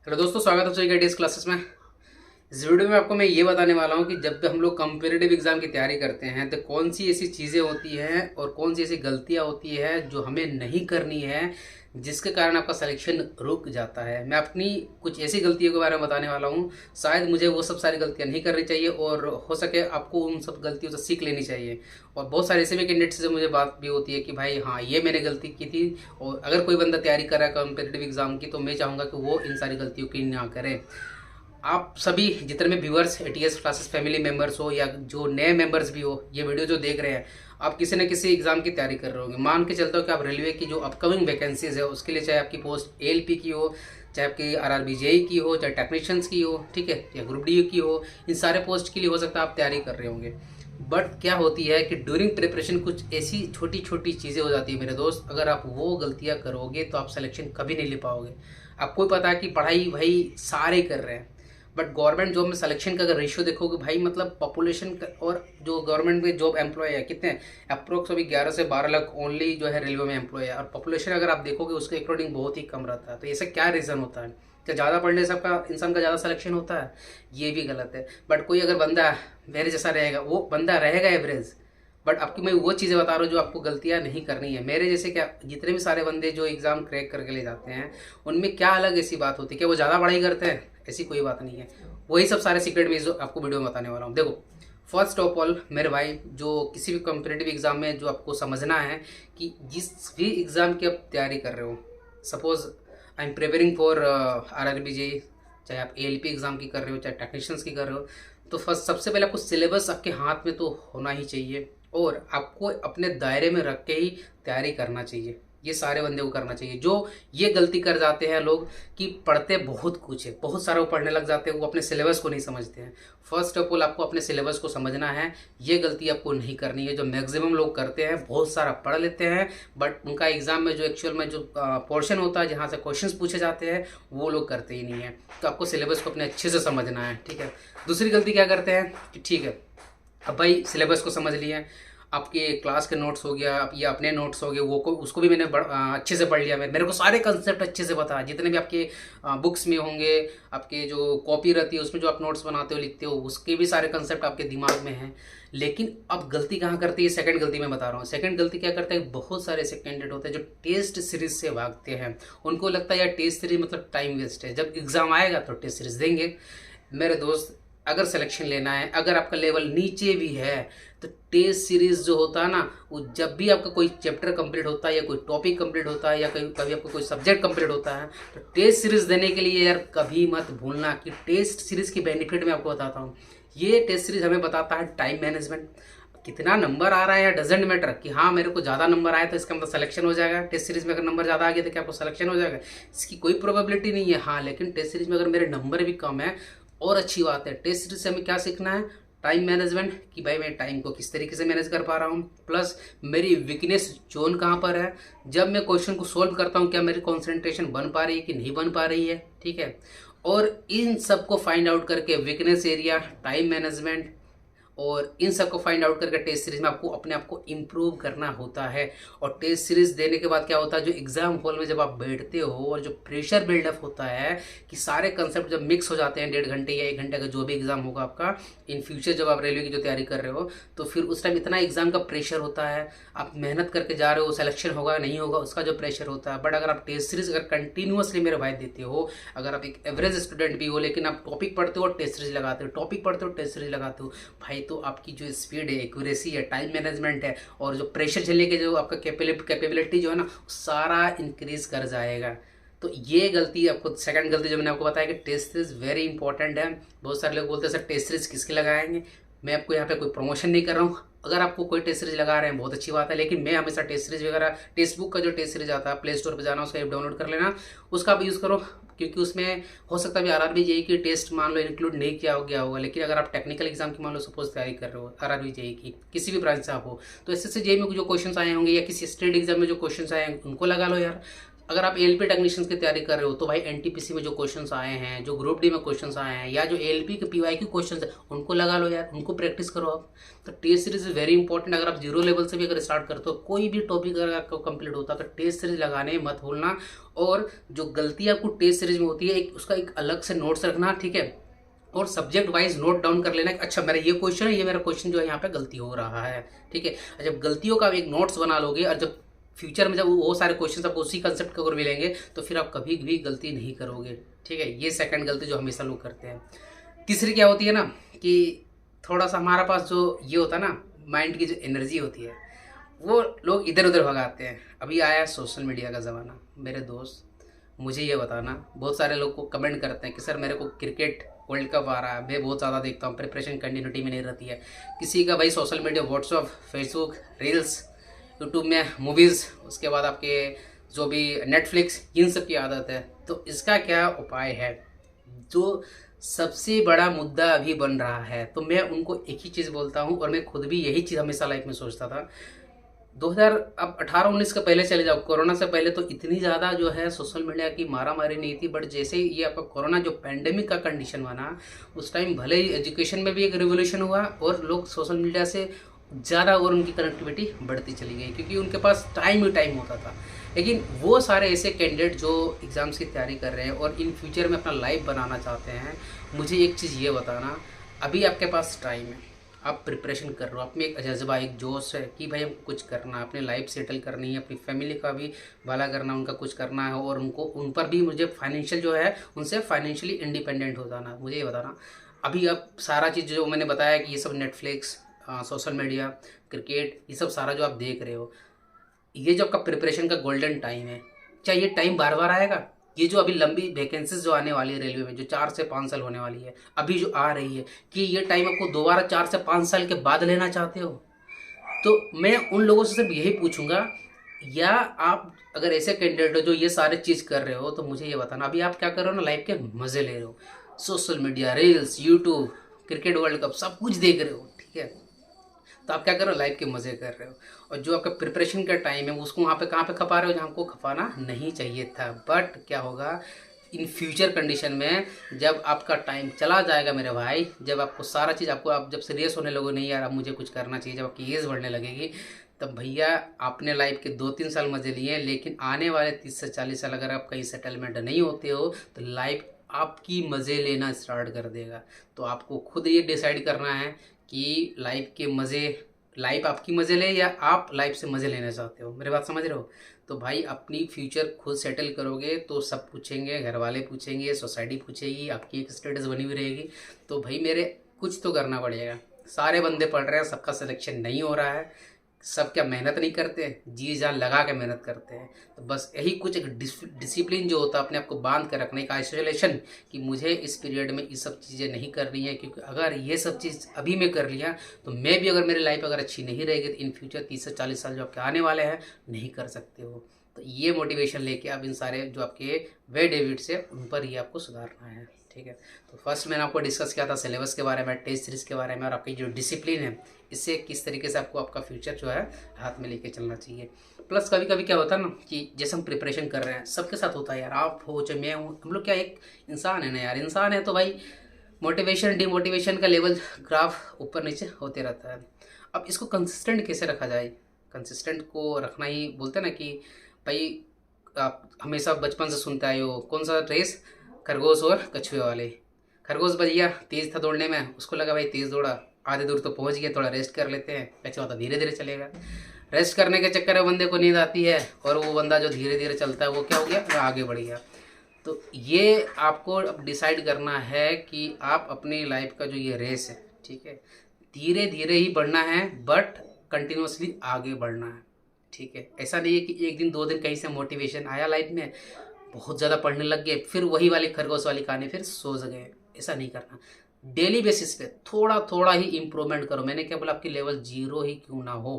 Hello दोस्तों, स्वागत है सभी का टेस्ट क्लासेस में। इस वीडियो में आपको मैं ये बताने वाला हूँ कि जब भी हम लोग कम्पिटिटिव एग्जाम की तैयारी करते हैं तो कौन सी ऐसी चीज़ें होती हैं और कौन सी ऐसी गलतियाँ होती है जो हमें नहीं करनी है, जिसके कारण आपका सिलेक्शन रुक जाता है। मैं अपनी कुछ ऐसी गलतियों के बारे में बताने वाला हूँ। शायद मुझे वो सब सारी गलतियाँ नहीं करनी चाहिए और हो सके आपको उन सब गलतियों से सीख लेनी चाहिए। और बहुत सारे ऐसे भी कैंडिडेट से मुझे बात भी होती है कि भाई हाँ, ये मैंने गलती की थी। और अगर कोई बंदा तैयारी कर रहा है कम्पिटिटिव एग्जाम की तो मैं चाहूँगा कि वो इन सारी गलतियों की ना करे। आप सभी जितने भी viewers ATS classes family members हो या जो नए मेंबर्स भी हो, ये वीडियो जो देख रहे हैं, आप किसी न किसी एग्जाम की तैयारी कर रहे होंगे। मान के चलते हो कि आप रेलवे की जो अपकमिंग वैकेंसीज है उसके लिए, चाहे आपकी पोस्ट एएलपी की हो, चाहे आपकी आरआरबी जेई की हो, चाहे टेक्नीशियंस की हो, ठीक है, या ग्रुप डी की हो, इन सारे पोस्ट के लिए हो सकता है आप तैयारी कर रहे होंगे। बट क्या होती है कि ड्यूरिंग प्रिपरेशन कुछ ऐसी छोटी छोटी चीज़ें हो जाती है मेरे दोस्त, अगर आप वो गलतियाँ करोगे तो आप सिलेक्शन कभी नहीं ले पाओगे। आपको भी पता है कि पढ़ाई भाई सारे कर रहे हैं, बट गवर्नमेंट जॉब में सिलेक्शन का अगर रेशियो देखोगे भाई, मतलब पॉपुलेशन और जो गवर्नमेंट में जॉब एम्प्लॉय है कितने, अप्रोक्स अभी 11 से 12 लाख ओनली जो है रेलवे में एम्प्लॉय है। और पॉपुलेशन अगर आप देखोगे उसके अकॉर्डिंग बहुत ही कम रहता है। तो ऐसा क्या रीज़न होता है? क्या ज़्यादा पढ़ने से आपका इंसान का ज़्यादा सिलेक्शन होता है? ये भी गलत है। बट कोई अगर बंदा मेरे जैसा रहेगा, वो बंदा रहेगा एवरेज। बट आपकी मैं वो चीज़ें बता रहा हूँ जो आपको गलतियाँ नहीं करनी है। मेरे जैसे क्या जितने भी सारे बंदे जो एग्ज़ाम क्रैक करके ले जाते हैं, उनमें क्या अलग ऐसी बात होती है? क्या वो ज़्यादा पढ़ाई करते हैं? ऐसी कोई बात नहीं है। वही सब सारे सीक्रेट भी आपको वीडियो में बताने वाला हूँ। देखो, फर्स्ट ऑफ ऑल मेरे भाई, जो किसी भी कॉम्पिटिटिव एग्ज़ाम में जो आपको समझना है कि जिस भी एग्ज़ाम की आप तैयारी कर रहे हो, suppose I am preparing for RRB JE, चाहे आप एएलपी एग्ज़ाम की कर रहे हो, चाहे टेक्नीशियंस की कर रहे हो, तो फर्स्ट सबसे पहले आपको सिलेबस आपके हाथ में तो होना ही चाहिए और आपको अपने दायरे में रख के ही तैयारी करना चाहिए। ये सारे बंदे को करना चाहिए। जो ये गलती कर जाते हैं लोग कि पढ़ते बहुत कुछ है, बहुत सारा वो पढ़ने लग जाते हैं, वो अपने सिलेबस को नहीं समझते हैं। फर्स्ट ऑफ ऑल आपको अपने सिलेबस को समझना है। ये गलती आपको नहीं करनी है जो मैक्सिमम लोग करते हैं। बहुत सारा पढ़ लेते हैं बट उनका एग्जाम में जो एक्चुअल में जो पोर्शन होता है जहाँ से क्वेश्चंस पूछे जाते हैं वो लोग करते ही नहीं है। तो आपको सिलेबस को अपने अच्छे से समझना है, ठीक है। दूसरी गलती क्या करते हैं कि ठीक है, अब भाई सिलेबस को समझ लिया, आपके क्लास के नोट्स हो गया, आप या अपने नोट्स हो गए, वो को उसको भी मैंने अच्छे से पढ़ लिया। मेरे को सारे कंसेप्ट अच्छे से पता है, जितने भी आपके बुक्स में होंगे, आपके जो कॉपी रहती है उसमें जो आप नोट्स बनाते हो लिखते हो, उसके भी सारे कंसेप्ट आपके दिमाग में हैं। लेकिन अब गलती कहाँ करती है? सेकंड गलती मैं बता रहा हूँ। सेकंड गलती क्या करते हैं, बहुत सारे ऐसे कैंडिडेट होते हैं जो टेस्ट सीरीज से भागते हैं। उनको लगता है यार टेस्ट सीरीज मतलब टाइम वेस्ट है, जब एग्जाम आएगा तो टेस्ट सीरीज देंगे। मेरे दोस्त, अगर सिलेक्शन लेना है, अगर आपका लेवल नीचे भी है, तो टेस्ट सीरीज जो होता है ना, वो जब भी आपका कोई चैप्टर कंप्लीट होता है या कोई टॉपिक कंप्लीट होता है या कभी आपका कोई सब्जेक्ट कंप्लीट होता है, तो टेस्ट सीरीज देने के लिए यार कभी मत भूलना कि टेस्ट सीरीज की बेनिफिट मैं आपको बताता हूँ। ये टेस्ट सीरीज हमें बताता है टाइम मैनेजमेंट। कितना नंबर आ रहा है या डजेंट मैटर कि हाँ मेरे को ज़्यादा नंबर आया तो इसका मतलब सिलेक्शन हो जाएगा। टेस्ट सीरीज में अगर नंबर ज़्यादा आ गया तो क्या आपको सिलेक्शन हो जाएगा? इसकी कोई प्रोबेबिलिटी नहीं है। हाँ, लेकिन टेस्ट सीरीज में अगर मेरे नंबर भी कम है और अच्छी बात है। टेस्ट सीरीज से हमें क्या सीखना है? टाइम मैनेजमेंट, कि भाई मैं टाइम को किस तरीके से मैनेज कर पा रहा हूँ, प्लस मेरी वीकनेस जोन कहाँ पर है। जब मैं क्वेश्चन को सोल्व करता हूँ क्या मेरी कॉन्सेंट्रेशन बन पा रही है कि नहीं बन पा रही है, ठीक है। और इन सब को फाइंड आउट करके वीकनेस एरिया, टाइम मैनेजमेंट और इन सब को फाइंड आउट करके टेस्ट सीरीज में आपको अपने आप को इम्प्रूव करना होता है। और टेस्ट सीरीज देने के बाद क्या होता है, जो एग्जाम हॉल में जब आप बैठते हो और जो प्रेशर बिल्डअप होता है कि सारे कंसेप्ट जब मिक्स हो जाते हैं 1.5 घंटे या 1 घंटे का जो भी एग्जाम होगा आपका इन फ्यूचर, जब आप रेलवे की जो तैयारी कर रहे हो, तो फिर उस टाइम इतना एग्जाम का प्रेशर होता है। आप मेहनत करके जा रहे हो, सिलेक्शन होगा नहीं होगा उसका जो प्रेशर होता है। बट अगर आप टेस्ट सीरीज अगर कंटिन्यूसली मेरे भाई देते हो, अगर आप एक एवरेज स्टूडेंट भी हो लेकिन आप टॉपिक पढ़ते हो टेस्ट सीरीज लगाते हो, टॉपिक पढ़ते हो टेस्ट सीरीज लगाते हो, भाई तो आपकी जो स्पीड है, एक्यूरेसी है, टाइम मैनेजमेंट है और जो प्रेशर झेलने के जो आपका कैपेबिलिटी जो है ना, सारा इंक्रीज कर जाएगा। तो ये गलती आपको, सेकंड गलती जो मैंने आपको बताया कि टेस्ट सीरीज वेरी इंपॉर्टेंट है। बहुत सारे लोग बोलते हैं सर टेस्ट सीरीज किसके लगाएंगे। मैं आपको यहाँ पे कोई प्रमोशन नहीं कर रहा हूँ। अगर आपको कोई टेस्ट सीरीज लगा रहे हैं बहुत अच्छी बात है, लेकिन मैं हमेशा टेस्ट सीरीज वगैरह, टेक्स्ट बुक का जो टेस्ट सीरीज आता है प्ले स्टोर पर जाना, उसका ऐप डाउनलोड कर लेना, उसका आप यूज़ करो। क्योंकि उसमें हो सकता है आरआरबी जेई की टेस्ट मान लो इंक्लूड नहीं किया हो गया होगा, लेकिन अगर आप टेक्निकल एग्जाम की मान लो सपोज तैयारी कर रहे हो आरआरबी जेई की, किसी भी ब्रांच से आप हो, तो एसएससी जेई में जो क्वेश्चन आए होंगे या किसी स्टेट एग्जाम में जो क्वेश्चन आए हैं उनको लगा लो यार। अगर आप एएलपी टेक्नीशियंस की तैयारी कर रहे हो तो भाई एनटीपीसी में जो क्वेश्चंस आए हैं, जो ग्रुप डी में क्वेश्चंस आए हैं, या जो एएलपी के पीवाईक्यू क्वेश्चंस है उनको लगा लो यार, उनको प्रैक्टिस करो आप। तो test series is very important. अगर आप जीरो लेवल से भी अगर स्टार्ट करते हो, कोई भी टॉपिक अगर आपको कंप्लीट होता है तो टेस्ट सीरीज लगाने मत भूलना। और जो गलती आपको टेस्ट सीरीज में होती है उसका एक अलग से नोट्स रखना, ठीक है, और सब्जेक्ट वाइज नोट डाउन कर लेना कि अच्छा मेरा ये क्वेश्चन है, ये मेरा क्वेश्चन जो है यहाँ पे गलती हो रहा है, ठीक है। जब गलतियों का एक नोट्स बना लोगे और जब फ्यूचर में जब वो सारे क्वेश्चन आपको उसी कंसेप्ट के ऊपर मिलेंगे तो फिर आप कभी भी गलती नहीं करोगे, ठीक है। ये सेकंड गलती जो हमेशा लोग करते हैं। तीसरी क्या होती है ना कि थोड़ा सा हमारा पास जो ये होता है ना, माइंड की जो एनर्जी होती है वो लोग इधर उधर भगाते हैं। अभी आया है सोशल मीडिया का ज़माना। मेरे दोस्त मुझे ये बताना, बहुत सारे लोग को कमेंट करते हैं कि सर मेरे को क्रिकेट वर्ल्ड कप आ रहा है, मैं बहुत ज़्यादा देखता हूँ, प्रिपरेशन कंटिन्यूटी में नहीं रहती है। किसी का भाई social media, WhatsApp, Facebook, reels, YouTube में मूवीज़, उसके बाद आपके जो भी नेटफ्लिक्स, इन सब की आदत है। तो इसका क्या उपाय है? जो सबसे बड़ा मुद्दा अभी बन रहा है, तो मैं उनको एक ही चीज़ बोलता हूँ, और मैं खुद भी यही चीज़ हमेशा लाइफ में सोचता था। 2000 अब 18-19 का पहले चले जाओ, कोरोना से पहले तो इतनी ज़्यादा जो है सोशल मीडिया की मारामारी नहीं थी। बट जैसे ही ये आपका कोरोना जो पैंडेमिक का कंडीशन बना, उस टाइम भले ही एजुकेशन में भी एक रिवोल्यूशन हुआ और लोग सोशल मीडिया से ज़्यादा और उनकी कनेक्टिविटी बढ़ती चली गई, क्योंकि उनके पास टाइम ही टाइम होता था। लेकिन वो सारे ऐसे कैंडिडेट जो एग्ज़ाम्स की तैयारी कर रहे हैं और इन फ्यूचर में अपना लाइफ बनाना चाहते हैं, मुझे एक चीज़ ये बताना, अभी आपके पास टाइम है, आप प्रिपरेशन कर रहे हो, आप में एक जज्बा, एक जोश है कि भाई हमको कुछ करना है, अपनी लाइफ सेटल करनी है, अपनी फैमिली का भी भला करना, उनका कुछ करना है, और उनको उन पर भी मुझे फाइनेंशियल जो है उनसे फाइनेंशियली इंडिपेंडेंट हो जाना। मुझे ये बताना, अभी आप सारा चीज़ जो मैंने बताया कि ये सब नेटफ्लिक्स, सोशल मीडिया, क्रिकेट, ये सब सारा जो आप देख रहे हो, ये जो आपका प्रिपरेशन का गोल्डन टाइम है, क्या ये टाइम बार बार आएगा? ये जो अभी लंबी वैकेंसीज जो आने वाली है रेलवे में, जो 4 से 5 साल होने वाली है, अभी जो आ रही है, कि ये टाइम आपको दोबारा 4 से 5 साल के बाद लेना चाहते हो? तो मैं उन लोगों से सिर्फ यही पूछूंगा, या आप अगर ऐसे कैंडिडेट हो जो ये सारे चीज़ कर रहे हो, तो मुझे ये बताना, अभी आप क्या कर रहे हो ना, लाइफ के मज़े ले रहे हो, social media, reels, YouTube, cricket world cup सब कुछ देख रहे हो, ठीक है, तो आप क्या कर रहे हो, लाइफ के मज़े कर रहे हो। और जो आपका प्रिपरेशन का टाइम है उसको वहाँ पे कहाँ पे खपा रहे हो जहाँ को खपाना नहीं चाहिए था। बट क्या होगा इन फ्यूचर कंडीशन में, जब आपका टाइम चला जाएगा मेरे भाई, जब आपको सारा चीज़, आपको आप जब सीरियस होने लगो, नहीं यार अब मुझे कुछ करना चाहिए, जब आपकी एज बढ़ने लगेगी, तब भैया आपने लाइफ के 2-3 साल मजे लिए, लेकिन आने वाले 30 से 40 साल अगर आप कहीं सेटलमेंट नहीं होते हो तो लाइफ आपकी मज़े लेना स्टार्ट कर देगा। तो आपको खुद ये डिसाइड करना है कि लाइफ के मज़े, लाइफ आपकी मज़े ले या आप लाइफ से मज़े लेना चाहते हो। मेरी बात समझ रहे हो? तो भाई अपनी फ्यूचर खुद सेटल करोगे तो सब पूछेंगे, घर वाले पूछेंगे, सोसाइटी पूछेगी, आपकी एक स्टेटस बनी हुई रहेगी। तो भाई मेरे कुछ तो करना पड़ेगा। सारे बंदे पढ़ रहे हैं, सबका सिलेक्शन नहीं हो रहा है, सब क्या मेहनत नहीं करते, जी जान लगा के मेहनत करते हैं। तो बस यही कुछ एक डिसिप्लिन जो होता है, अपने आप को बांध कर रखने का, आइसोलेशन, कि मुझे इस पीरियड में ये सब चीज़ें नहीं करनी है, क्योंकि अगर ये सब चीज़ अभी मैं कर लिया तो मैं भी, अगर मेरी लाइफ अगर अच्छी नहीं रहेगी तो इन फ्यूचर 30 से 40 साल जो आपके आने वाले हैं नहीं कर सकते हो। तो ये मोटिवेशन लेके आप इन सारे जो आपके वे डेविड्स है उन पर ही आपको सुधारना है, ठीक है। तो फर्स्ट मैंने आपको डिस्कस किया था सिलेबस के बारे में, टेस्ट सीरीज के बारे में, और आपकी जो डिसिप्लिन है इससे किस तरीके से आपको आपका फ्यूचर जो है हाथ में लेके चलना चाहिए। प्लस कभी कभी क्या होता है ना कि जैसे हम प्रिपरेशन कर रहे हैं, सबके साथ होता है यार, आप हो चाहे मैं हूँ, हम लोग क्या एक इंसान है ना यार, इंसान है तो भाई मोटिवेशन डिमोटिवेशन का लेवल ग्राफ ऊपर नीचे होते रहता है। अब इसको कंसिस्टेंट कैसे रखा जाए? कंसिस्टेंट को रखना ही बोलते हैं ना कि भाई आप हमेशा बचपन से सुनते आए हो, कौन सा रेस, खरगोश और कछुए वाले। खरगोश भैया तेज़ था दौड़ने में, उसको लगा भाई तेज़ दौड़ा, आधे दूर तो पहुंच गया, थोड़ा रेस्ट कर लेते हैं, कछुआ तो धीरे धीरे चलेगा। रेस्ट करने के चक्कर में बंदे को नींद आती है, और वो बंदा जो धीरे धीरे चलता है वो क्या हो गया, वो आगे बढ़ गया। तो ये आपको अब डिसाइड करना है कि आप अपनी लाइफ का जो ये रेस है, ठीक है, धीरे धीरे ही बढ़ना है, बट कंटिन्यूसली आगे बढ़ना है, ठीक है। ऐसा नहीं है कि एक दिन 2 दिन कहीं से मोटिवेशन आया लाइफ में, बहुत ज़्यादा पढ़ने लग गए, फिर वही वाली खरगोश वाली कहानी, फिर सो गए। ऐसा नहीं करना। डेली बेसिस पे थोड़ा थोड़ा ही इम्प्रूवमेंट करो। मैंने क्या बोला, आपकी लेवल 0 ही क्यों ना हो,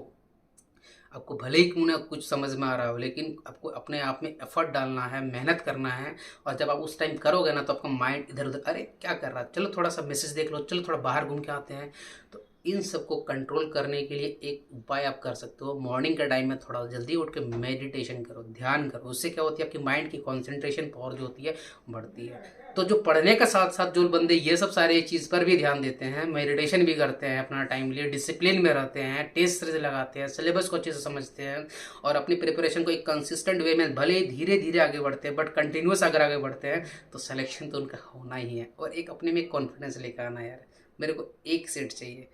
आपको भले ही क्यों ना कुछ समझ में आ रहा हो, लेकिन आपको अपने आप में एफर्ट डालना है, मेहनत करना है। और जब आप उस टाइम करोगे ना तो आपका माइंड इधर उधर, अरे क्या कर रहा है, चलो थोड़ा सा मैसेज देख लो, चलो थोड़ा बाहर घूम के आते हैं। तो इन सबको कंट्रोल करने के लिए एक उपाय आप कर सकते हो। मॉर्निंग के टाइम में थोड़ा जल्दी उठ के मेडिटेशन करो, ध्यान करो। उससे क्या होती है, आपकी माइंड की कंसंट्रेशन पावर जो होती है बढ़ती है। तो जो पढ़ने के साथ साथ जो बंदे ये सब सारे चीज़ पर भी ध्यान देते हैं, मेडिटेशन भी करते हैं, अपना टाइम लिए डिसिप्लिन में रहते हैं, टेस्ट सीरीज लगाते हैं, सिलेबस को अच्छे से समझते हैं और अपनी प्रिपरेशन को एक कंसिस्टेंट वे में भले ही धीरे धीरे आगे बढ़ते हैं बट कंटिन्यूस अगर आगे बढ़ते हैं तो सिलेक्शन तो उनका होना ही है। और एक अपने में कॉन्फिडेंस लेकर आना, यार मेरे को एक सीट चाहिए।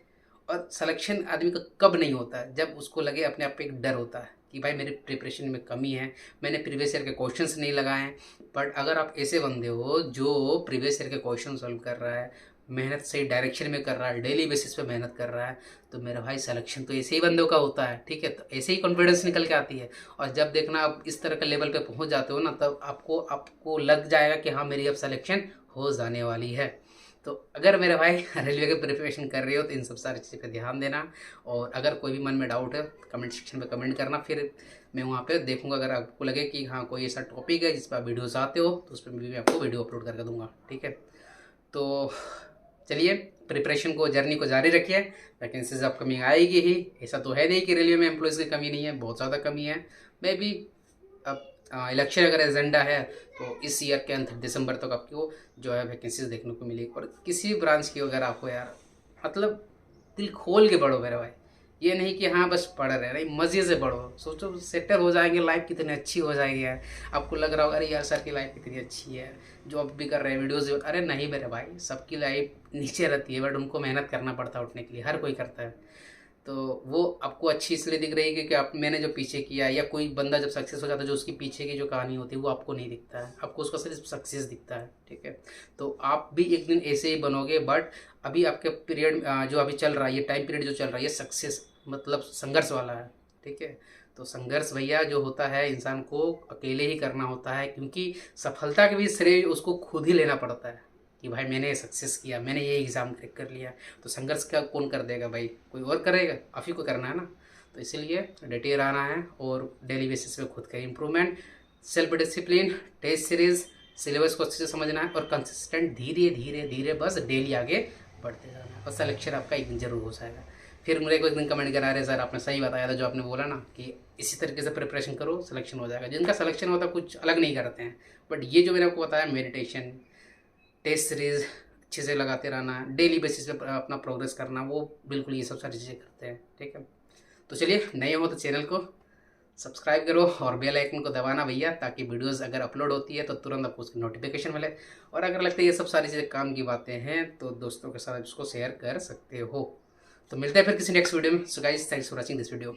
और सिलेक्शन आदमी का कब नहीं होता है, जब उसको लगे अपने आप पे एक डर होता है कि भाई मेरे प्रिपरेशन में कमी है, मैंने प्रीवियस ईयर के क्वेश्चंस नहीं लगाए हैं। बट अगर आप ऐसे बंदे हो जो प्रीवियस ईयर के क्वेश्चन सॉल्व कर रहा है, मेहनत सही डायरेक्शन में कर रहा है, डेली बेसिस पे मेहनत कर रहा है, तो मेरा भाई सिलेक्शन तो ऐसे ही बंदों का होता है। ठीक है, तो ऐसे ही कॉन्फिडेंस निकल के आती है। और जब देखना आप इस तरह के लेवल पे पहुंच जाते हो ना, तब आपको लग जाएगा कि हाँ मेरी अब सिलेक्शन हो जाने वाली है। तो अगर मेरे भाई रेलवे की प्रिपरेशन कर रहे हो तो इन सब सारी चीज़ पे ध्यान देना। और अगर कोई भी मन में डाउट है कमेंट सेक्शन में कमेंट करना, फिर मैं वहाँ पे देखूंगा। अगर आपको लगे कि हाँ कोई ऐसा टॉपिक है जिस पर आप वीडियोस आते हो तो उस पर मैं आपको वीडियो अपलोड करके दूंगा। ठीक है, तो चलिए प्रिपरेशन को, जर्नी को जारी रखिए। वैकेंसीज अपकमिंग आएगी ही, ऐसा तो है नहीं कि रेलवे में एम्प्लॉयज़ की कमी नहीं है, बहुत ज़्यादा कमी है। मैं भी अब इलेक्शन अगर एजेंडा है तो इस ईयर के अंत दिसंबर तक आपको जो है वैकेंसीज देखने को मिलेगी। और किसी ब्रांच की अगर आपको यार मतलब दिल खोल के पढ़ो मेरे भाई, ये नहीं कि हाँ बस पढ़ रहे, नहीं मज़े से पढ़ो। सोचो सेटल हो जाएंगे, लाइफ कितनी अच्छी हो जाएगी यार। आपको लग रहा होगा अरे यार सर की लाइफ कितनी अच्छी है, जॉब भी कर रहे हैं, वीडियोज़ भी। अरे नहीं मेरे भाई, सबकी लाइफ नीचे रहती है बट उनको मेहनत करना पड़ता है उठने के लिए, हर कोई करता है। तो वो आपको अच्छी इसलिए दिख रही है क्योंकि आप मैंने जो पीछे किया, या कोई बंदा जब सक्सेस हो जाता है जो उसकी पीछे की जो कहानी होती है वो आपको नहीं दिखता है, आपको उसका सिर्फ सक्सेस दिखता है। ठीक है, तो आप भी एक दिन ऐसे ही बनोगे। बट अभी आपके पीरियड जो अभी चल रहा है, ये टाइम पीरियड जो चल रहा है, ये सक्सेस मतलब संघर्ष वाला है। ठीक है, तो संघर्ष भैया जो होता है इंसान को अकेले ही करना होता है, क्योंकि सफलता के भी श्रेय उसको खुद ही लेना पड़ता है कि भाई मैंने सक्सेस किया, मैंने ये एग्ज़ाम क्रैक कर लिया। तो संघर्ष क्या कौन कर देगा भाई, कोई और करेगा, आप ही को करना है ना। तो इसीलिए डटे रहना है और डेली बेसिस पे खुद का improvement, self discipline, test series, syllabus को अच्छे से समझना है और कंसिस्टेंट धीरे धीरे धीरे बस डेली आगे बढ़ते जाना है और सिलेक्शन आपका एक दिन जरूर हो जाएगा। फिर मुझे कोई दिन कमेंट करा रहे सर आपने सही बताया था जो आपने बोला ना कि इसी तरीके से प्रिपरेशन करो सिलेक्शन हो जाएगा। जिनका सिलेक्शन होता है कुछ अलग नहीं करते हैं, बट ये जो मैंने आपको बताया मेडिटेशन, टेस्ट सीरीज अच्छे से लगाते रहना, डेली बेसिस पे अपना प्रोग्रेस करना, वो बिल्कुल ये सब सारी चीज़ें करते हैं। ठीक है, तो चलिए नए हो तो चैनल को सब्सक्राइब करो और बेल आइकन को दबाना भैया, ताकि वीडियोस अगर अपलोड होती है तो तुरंत आपको उसकी नोटिफिकेशन मिले। और अगर लगता है ये सब सारी चीज़ें काम की बातें हैं तो दोस्तों के साथ इसको शेयर कर सकते हो। तो मिलते हैं फिर किसी नेक्स्ट वीडियो में। So guys thanks for watching this video.